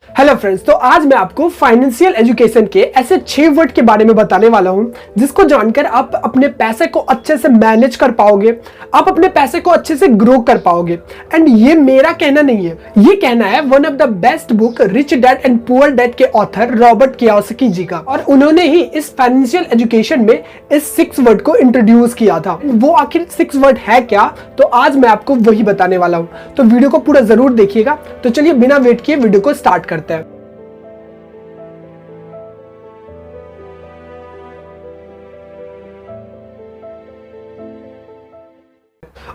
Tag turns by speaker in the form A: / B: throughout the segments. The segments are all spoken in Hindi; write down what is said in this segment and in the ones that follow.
A: हेलो फ्रेंड्स, तो आज मैं आपको फाइनेंशियल एजुकेशन के ऐसे 6 वर्ड के बारे में बताने वाला हूं जिसको जानकर आप अपने पैसे को अच्छे से मैनेज कर पाओगे, आप अपने पैसे को अच्छे से ग्रो कर पाओगे। एंड ये मेरा कहना नहीं है, ये कहना है one of the best book rich dad and poor dad के ऑथर रॉबर्ट कियोसाकी जी का। और उन्होंने ही इस फाइनेंशियल एजुकेशन में इस 6 वर्ड को इंट्रोड्यूस किया था। वो आखिर 6 वर्ड है क्या, तो आज मैं आपको वही बताने वाला हूं। तो वीडियो को पूरा जरूर देखिएगा। तो चलिए बिना वेट किए वीडियो को स्टार्ट करते हैं।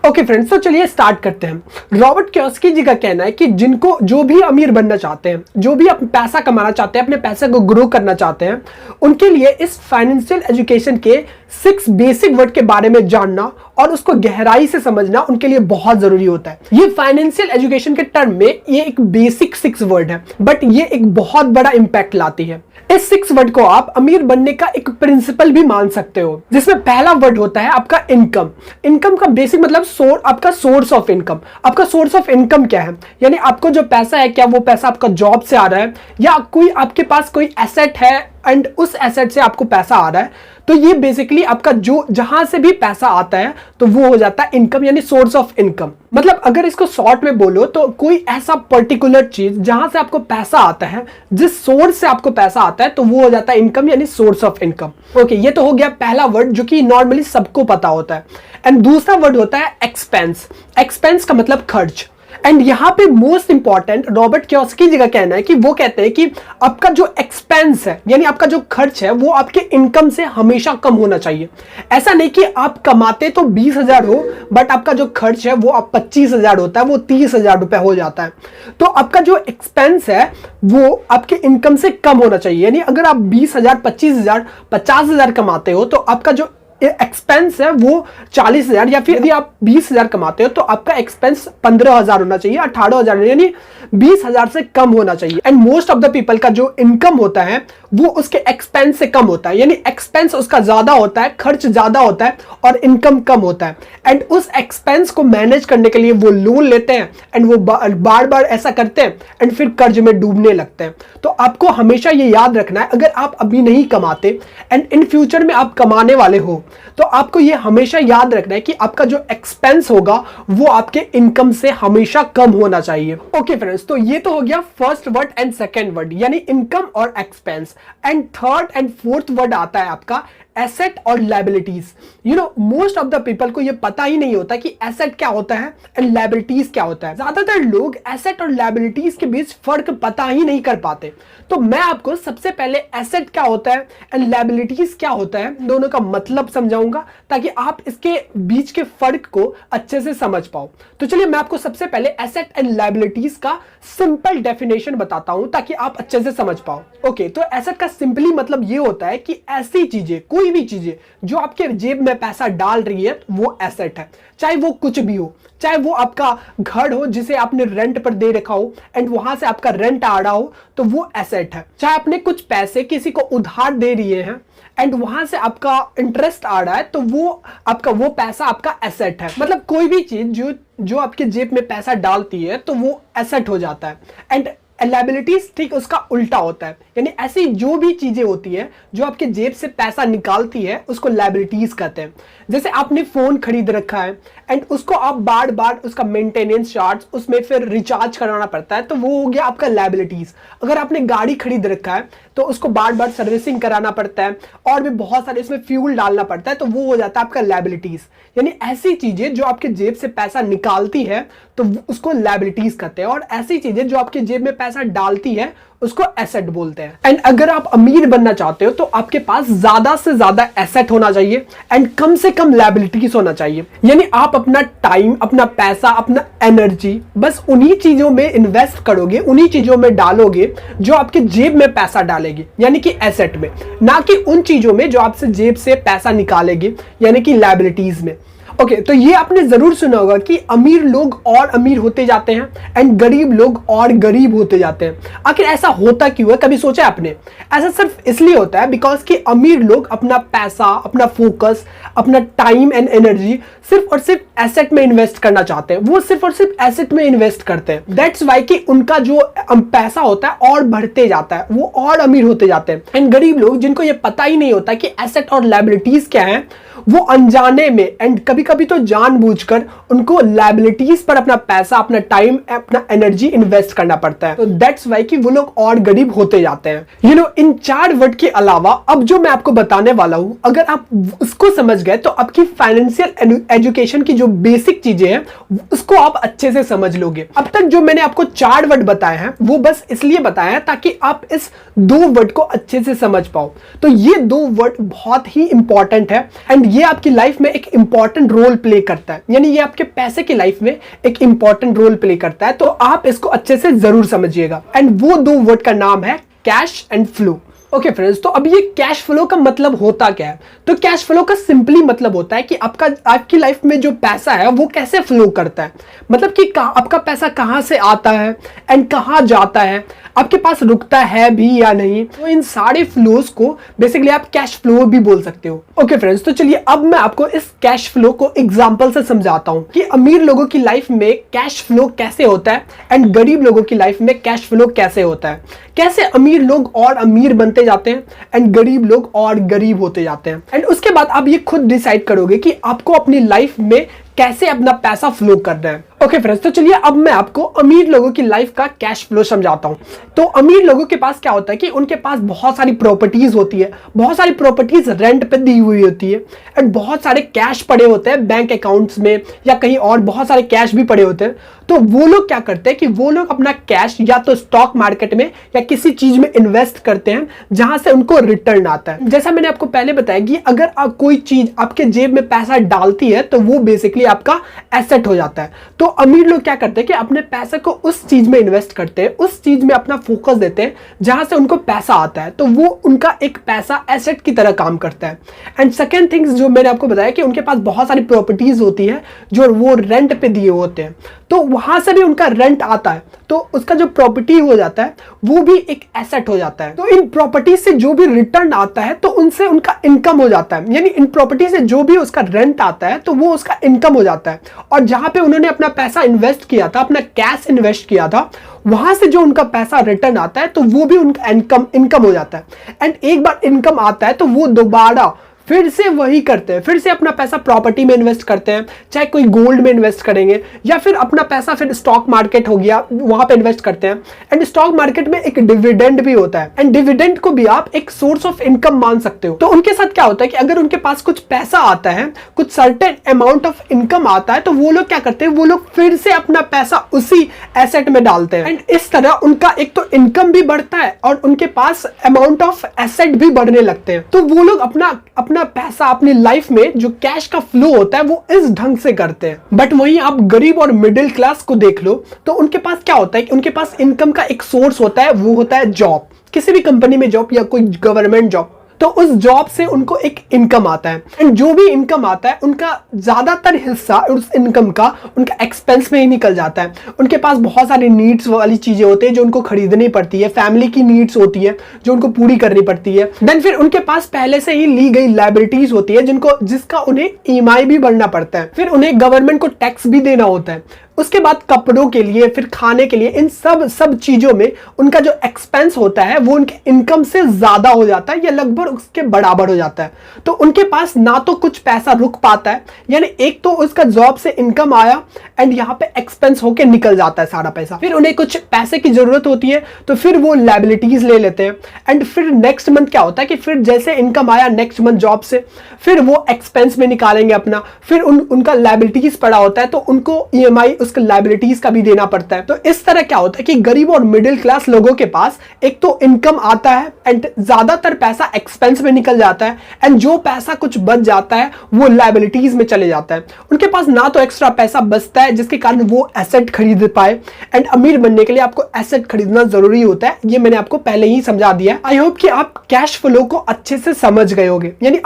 A: ओके फ्रेंड्स, तो चलिए स्टार्ट करते हैं। रॉबर्ट कियोसाकी जी का कहना है कि जिनको जो भी अमीर बनना चाहते हैं, जो भी पैसा कमाना चाहते हैं, अपने पैसे को ग्रो करना चाहते हैं, उनके लिए इस फाइनेंशियल एजुकेशन के 6 बेसिक वर्ड के बारे में जानना और उसको गहराई से समझना उनके लिए बहुत जरूरी होता है। ये फाइनेंशियल एजुकेशन के टर्म में ये एक बेसिक 6 वर्ड है, बट ये एक बहुत बड़ा इंपैक्ट लाती है। इस 6 वर्ड को आप अमीर बनने का एक प्रिंसिपल भी मान सकते हो, जिसमें पहला वर्ड होता है आपका इनकम। इनकम का बेसिक मतलब आपका सोर्स ऑफ इनकम। आपका सोर्स ऑफ इनकम क्या है, यानी आपको जो पैसा है, क्या वो पैसा आपका जॉब से आ रहा है या कोई आपके पास कोई एसेट है एंड उस एसेट से आपको पैसा आ रहा है। तो ये बेसिकली आपका जो जहां से भी पैसा आता है तो वो हो जाता है इनकम, यानी सोर्स ऑफ इनकम। मतलब अगर इसको शॉर्ट में बोलो तो कोई ऐसा पर्टिकुलर चीज जहां से आपको पैसा आता है, जिस सोर्स से आपको पैसा आता है, तो वो हो जाता है इनकम, यानी सोर्स ऑफ इनकम। ओके, ये तो हो गया पहला वर्ड जो कि नॉर्मली सबको पता होता है। एंड दूसरा वर्ड होता है एक्सपेंस। एक्सपेंस का मतलब खर्च। एंड यहां पे मोस्ट इंपॉर्टेंट रॉबर्ट कियोसाकी जी का कहना है कि वो कहते हैं कि आपका जो एक्सपेंस है, यानी आपका जो खर्च है, वो आपके इनकम से हमेशा कम होना चाहिए। ऐसा नहीं कि आप कमाते तो 20,000 हो बट आपका जो खर्च है वो आप 25,000 होता है, वो 30,000 रुपए हो जाता है। तो आपका जो एक्सपेंस है वो आपके इनकम से कम होना चाहिए। यानी अगर आप 20,000, 25,000, 50,000 कमाते हो तो आपका जो एक्सपेंस है वो 40,000, या फिर यदि आप 20,000 कमाते हो तो आपका एक्सपेंस 15,000 होना चाहिए, 18,000, यानी 20,000 से कम होना चाहिए। And most of the people का जो इनकम होता है वो उसके एक्सपेंस से कम होता है, यानी एक्सपेंस उसका ज्यादा होता है, खर्च ज्यादा होता है और इनकम कम होता है। एंड उस एक्सपेंस को मैनेज करने के लिए वो लोन लेते हैं एंड वो बार बार ऐसा करते हैं एंड फिर कर्ज में डूबने लगते हैं। तो आपको हमेशा ये याद रखना है, अगर आप अभी नहीं कमाते एंड इन फ्यूचर में आप कमाने वाले हो, तो आपको ये हमेशा याद रखना है कि आपका जो एक्सपेंस होगा वो आपके इनकम से हमेशा कम होना चाहिए। ओके फ्रेंड्स, तो ये तो हो गया first word and second word, यानी इनकम और expense. And third and fourth word आता है आपका एसेट और liabilities. You know, most of the people को ये पता ही नहीं होता कि एसेट क्या होता है एंड लायबिलिटीज क्या होता है। ज्यादातर लोग एसेट और लायबिलिटीज के बीच फर्क पता ही नहीं कर पाते। तो मैं आपको सबसे पहले एसेट क्या होता है एंड लायबिलिटीज क्या होता है, दोनों का मतलब समझाऊंगा ताकि आप इसके बीच के फर्क को अच्छे से समझ पाओ। तो चलिए मैं आपको सबसे पहले एसेट एंड लायबिलिटीज का सिंपल डेफिनेशन बताता हूं ताकि आप अच्छे से समझ पाओ। ओके, तो एसेट का सिंपली मतलब ये होता है कि ऐसी चीजें, कोई भी चीजें जो आपके जेब में पैसा डाल रही है वो एसेट है। चाहे वो कुछ भी हो, चाहे वो आपका घर हो जिसे आपने रेंट पर दे रखा हो एंड वहां से आपका रेंट आ रहा हो तो वो एसेट है। चाहे आपने कुछ पैसे किसी को उधार दे रहे हैं एंड वहां से आपका इंटरेस्ट आ रहा है तो वो पैसा आपका एसेट है। मतलब कोई भी चीज जो आपके जेब में पैसा डालती है तो वो एसेट हो जाता है। एंड लायबिलिटीज ठीक उसका उल्टा होता है, यानी ऐसी जो भी चीजें होती है जो आपके जेब से पैसा निकालती है उसको लायबिलिटीज कहते हैं। जैसे आपने फोन खरीद रखा है एंड उसको आप बार बार उसका मेंटेनेंस चार्ज, उसमें फिर रिचार्ज कराना पड़ता है, तो वो हो गया आपका लायबिलिटीज। अगर आपने गाड़ी खरीद रखा है तो उसको बार बार सर्विसिंग कराना पड़ता है और भी बहुत सारे इसमें फ्यूल डालना पड़ता है, तो वो हो जाता है आपका लायबिलिटीज। यानी ऐसी चीजें जो आपके जेब से पैसा निकालती है तो उसको लायबिलिटीज कहते हैं, और ऐसी चीजें जो आपके जेब में पैसा डालती है उसको एसेट बोलते हैं। एंड अगर आप अमीर बनना चाहते हो तो आपके पास ज्यादा से ज्यादा एसेट होना चाहिए एंड कम से कम लायबिलिटीज होना चाहिए। यानी आप अपना टाइम, अपना पैसा, अपना एनर्जी बस उन्हीं चीजों में इन्वेस्ट करोगे, उन्हीं चीजों में डालोगे जो आपके जेब में पैसा डालेगी, यानी कि एसेट में, ना कि उन चीजों में जो आपसे जेब से पैसा निकालेगी, यानी कि लायबिलिटीज में। ओके, तो ये आपने जरूर सुना होगा कि अमीर लोग और अमीर होते जाते हैं एंड गरीब लोग और गरीब होते जाते हैं। आखिर ऐसा होता क्यों है, कभी सोचा आपने? ऐसा सिर्फ इसलिए होता है बिकॉज कि अमीर लोग अपना पैसा, अपना फोकस, अपना टाइम एंड एनर्जी सिर्फ और सिर्फ एसेट में इन्वेस्ट करना चाहते हैं। वो सिर्फ और सिर्फ एसेट में इन्वेस्ट करते हैं। दैट्स वाई कि उनका जो पैसा होता है और बढ़ते जाता है, वो और अमीर होते जाते हैं। एंड गरीब लोग, जिनको ये पता ही नहीं होता कि एसेट और लायबिलिटीज क्या है, वो अनजाने में एंड कभी कभी तो जानबूझकर उनको लायबिलिटीज पर अपना पैसा, अपना टाइम, अपना एनर्जी इन्वेस्ट करना पड़ता है। तो दैट्स वाई कि वो लोग और गरीब होते जाते हैं। यू नो, इन 4 वर्ड के अलावा अब जो मैं आपको बताने वाला हूं, अगर आप उसको समझ गए तो आपकी फाइनेंशियल एजुकेशन की जो बेसिक चीजें हैं उसको आप अच्छे से समझ लोगे। अब तक जो मैंने आपको 4 वर्ड बताए हैं वो बस इसलिए बताया है ताकि आप इस 2 वर्ड को अच्छे से समझ पाओ। तो ये 2 वर्ड बहुत ही इंपॉर्टेंट है एंड ये आपकी लाइफ में एक इंपॉर्टेंट रोल प्ले करता है। यानी ये आपके पैसे की लाइफ में एक इंपॉर्टेंट रोल प्ले करता है। तो आप इसको अच्छे से जरूर समझिएगा। एंड वो 2 वर्ड का नाम है cash and flow. Okay friends, तो अब ये कैश फ्लो का मतलब होता क्या है? तो कैश फ्लो का सिंपली मतलब होता है कि आपकी लाइफ में जो पैसा है वो कैसे फ्लो करता है। मतलब कि आपका पैसा कहां से आता है एंड कहां जाता है, आपके पास रुकता है भी या नहीं। तो इन सारे फ्लोज को बेसिकली आप कैश फ्लो भी बोल सकते हो। ओके फ्रेंड्स, तो चलिए अब मैं आपको इस कैश फ्लो को एग्जांपल से समझाता हूं कि अमीर लोगों की लाइफ में कैश फ्लो कैसे होता है एंड गरीब लोगों की लाइफ में कैश फ्लो कैसे होता है। कैसे अमीर लोग और अमीर बनते जाते हैं एंड गरीब लोग और गरीब होते जाते हैं। एंड उसके बाद आप ये खुद डिसाइड करोगे कि आपको अपनी लाइफ में कैसे अपना पैसा फ्लो करना है। ओके फ्रेंड्स, तो चलिए अब मैं आपको अमीर लोगों की लाइफ का कैश फ्लो समझाता हूं। तो अमीर लोगों के पास क्या होता है कि उनके पास बहुत सारी प्रॉपर्टीज होती है, बहुत सारी प्रॉपर्टीज रेंट पे दी हुई होती है एंड बहुत सारे कैश पड़े होते हैं बैंक अकाउंट्स में या कहीं और, बहुत सारे कैश भी पड़े होते हैं। तो वो लोग क्या करते हैं कि वो लोग अपना कैश या तो स्टॉक मार्केट में या किसी चीज में इन्वेस्ट करते हैं जहां से उनको रिटर्न आता है। जैसा मैंने आपको पहले बताया कि अगर कोई चीज आपके जेब में पैसा डालती है तो वो बेसिकली आपका एसेट हो जाता है। तो अमीर लोग क्या करते हैं कि अपने पैसे को उस चीज में इन्वेस्ट करते हैं, उस चीज में अपना फोकस देते हैं जहां से उनको पैसा आता है। तो वो उनका एक पैसा एसेट की तरह काम करता है। एंड सेकेंड थिंग्स जो मैंने आपको बताया कि उनके पास बहुत सारी प्रॉपर्टीज होती है जो वो रेंट पे दिए होते हैं, तो वहां से भी उनका रेंट आता है। तो उसका जो प्रॉपर्टी हो जाता है वो भी एक एसेट हो जाता है। तो इन प्रॉपर्टी से जो भी रिटर्न आता है तो उनसे उनका इनकम हो जाता है। यानी इन प्रॉपर्टी से जो भी उसका रेंट आता है तो वो उसका इनकम हो जाता है। और जहां पे उन्होंने अपना पैसा इन्वेस्ट किया था, अपना कैश इन्वेस्ट किया था, वहां से जो उनका पैसा रिटर्न आता है तो वो भी उनका इनकम हो जाता है। एंड एक बार इनकम आता है तो वो दोबारा फिर से वही करते हैं, फिर से अपना पैसा प्रॉपर्टी में इन्वेस्ट करते हैं, चाहे कोई गोल्ड में इन्वेस्ट करेंगे या फिर अपना पैसा फिर स्टॉक मार्केट हो गया वहां पे इन्वेस्ट करते हैं। एंड स्टॉक मार्केट में एक डिविडेंड भी होता है एंड डिविडेंड को भी आप एक सोर्स ऑफ इनकम मान सकते हो। तो उनके साथ क्या होता है कि अगर उनके पास कुछ पैसा आता है, कुछ सर्टेन अमाउंट ऑफ इनकम आता है, तो वो लोग क्या करते हैं, वो लोग फिर से अपना पैसा उसी एसेट में डालते हैं। एंड इस तरह उनका एक तो इनकम भी बढ़ता है और उनके पास अमाउंट ऑफ एसेट भी बढ़ने लगते हैं। तो वो लोग अपना पैसा, अपनी लाइफ में जो कैश का फ्लो होता है वो इस ढंग से करते हैं। बट वहीं आप गरीब और मिडिल क्लास को देख लो तो उनके पास क्या होता है कि उनके पास इनकम का एक सोर्स होता है, वो होता है जॉब, किसी भी कंपनी में जॉब या कोई गवर्नमेंट जॉब। तो उस जॉब से उनको एक इनकम आता है एंड जो भी इनकम आता है उनका ज्यादातर हिस्सा उस इनकम का उनका एक्सपेंस में ही निकल जाता है। उनके पास बहुत सारी नीड्स वाली चीजें होती है जो उनको खरीदनी पड़ती है, फैमिली की नीड्स होती है जो उनको पूरी करनी पड़ती है। देन फिर उनके पास पहले से ही ली गई लायबिलिटीज होती है जिसका उन्हें ईएमआई भी भरना पड़ता है। फिर उन्हें गवर्नमेंट को टैक्स भी देना होता है। उसके बाद कपड़ों के लिए, फिर खाने के लिए, इन सब चीजों में उनका जो एक्सपेंस होता है वो उनके इनकम से ज्यादा हो जाता है या लगभग उसके बराबर हो जाता है। तो उनके पास ना तो कुछ पैसा रुक पाता है, यानी एक तो उसका जॉब से इनकम आया एंड यहाँ पे एक्सपेंस होके निकल जाता है सारा पैसा। फिर उन्हें कुछ पैसे की जरूरत होती है तो फिर वो लायबिलिटीज ले लेते हैं एंड फिर नेक्स्ट मंथ क्या होता है कि फिर जैसे इनकम आया नेक्स्ट मंथ जॉब से, फिर वो एक्सपेंस में निकालेंगे अपना, फिर उनका लायबिलिटीज पड़ा होता है तो उनको ईएमआई उसके लायबिलिटीज का भी देना पड़ता है। तो इस तरह क्या होता है कि गरीब और मिडिल क्लास लोगों के पास एक तो इनकम आता है एंड ज्यादातर पैसा एक्सपेंस में निकल जाता है, एंड जो पैसा कुछ बच जाता है वो लायबिलिटीज में चले जाता है। उनके पास ना तो एक्स्ट्रा पैसा बचता है जिसके कारण वो एसेट खरीद पाए, एंड अमीर बनने के लिए आपको एसेट खरीदना जरूरी होता है, ये मैंने आपको पहले ही समझा दिया है। आई होप कि आप कैश फ्लो को अच्छे से समझ गए होंगे, यानी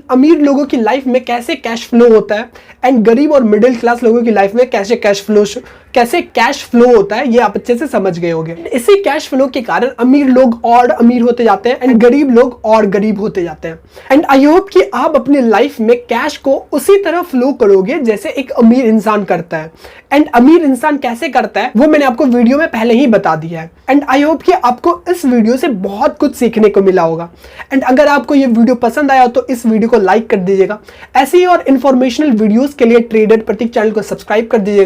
A: अमीर लोगों की लाइफ में कैसे कैश फ्लो होता है एंड गरीब और मिडिल क्लास लोगों की लाइफ में कैसे कैश फ्लो होता है, ये आप अच्छे से समझ गए होंगे। इसी कैश फ्लो के कारण अमीर लोग और अमीर होते जाते हैं एंड गरीब लोग और गरीब होते जाते हैं। एंड आई होप कि आप अपने लाइफ में कैश को उसी तरह फ्लो करोगे जैसे एक अमीर इंसान करता है। एंड अमीर इंसान कैसे करता है वो मैंने आपको वीडियो में पहले ही बता दिया है। एंड आई होप कि आपको इस वीडियो से बहुत कुछ सीखने को मिला होगा। एंड अगर आपको ये वीडियो पसंद आया तो इस वीडियो को लाइक कर दीजिएगा। ऐसी और इंफॉर्मेशनल वीडियोस के लिए ट्रेडर प्रतीक चैनल को सब्सक्राइब कर दीजिएगा।